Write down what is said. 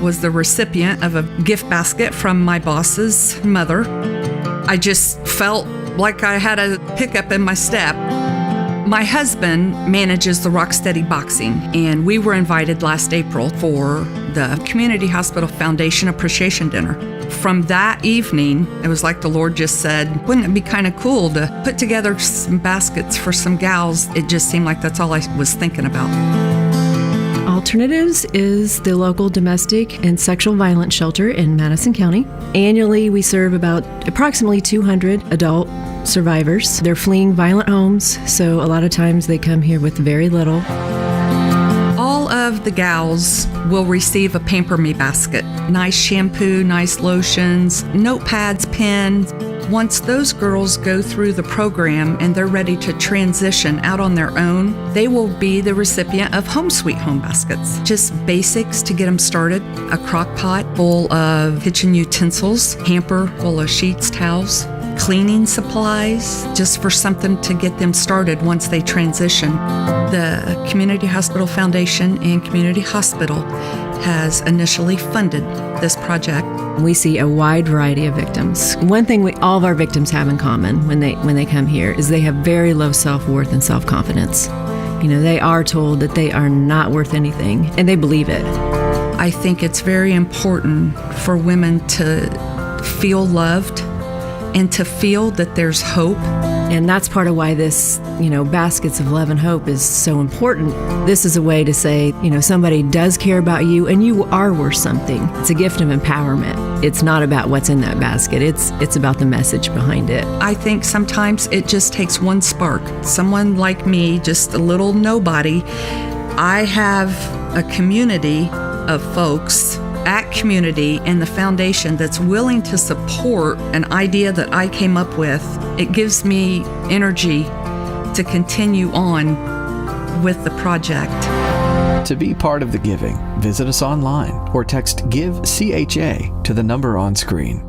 was the recipient of a gift basket from my boss's mother. I just felt like I had a hiccup in my step. My husband manages the Rocksteady Boxing, and we were invited last April for the Community Hospital Foundation Appreciation Dinner. From that evening, it was like the Lord just said, wouldn't it be kind of cool to put together some baskets for some gals? It just seemed like that's all I was thinking about. Alternatives is the local domestic and sexual violence shelter in Madison County. Annually, we serve approximately 200 adult survivors. They're fleeing violent homes, so a lot of times they come here with very little. All of the gals will receive a Pamper Me basket. Nice shampoo, nice lotions, notepads, pens. Once those girls go through the program and they're ready to transition out on their own, they will be the recipient of Home Sweet Home baskets. Just basics to get them started. A crock pot full of kitchen utensils, hamper full of sheets, towels, cleaning supplies, just for something to get them started once they transition. The Community Hospital Foundation and Community Hospital has initially funded this project. We see a wide variety of victims. One thing all of our victims have in common when they come here is they have very low self-worth and self-confidence. They are told that they are not worth anything, and they believe it. I think it's very important for women to feel loved and to feel that there's hope. And that's part of why this, Baskets of Love and Hope is so important. This is a way to say, somebody does care about you and you are worth something. It's a gift of empowerment. It's not about what's in that basket. It's about the message behind it. I think sometimes it just takes one spark. Someone like me, just a little nobody. I have a community of folks at Community and the foundation that's willing to support an idea that I came up with. It gives me energy to continue on with the project. To be part of the giving, visit us online or text GIVE CHA to the number on screen.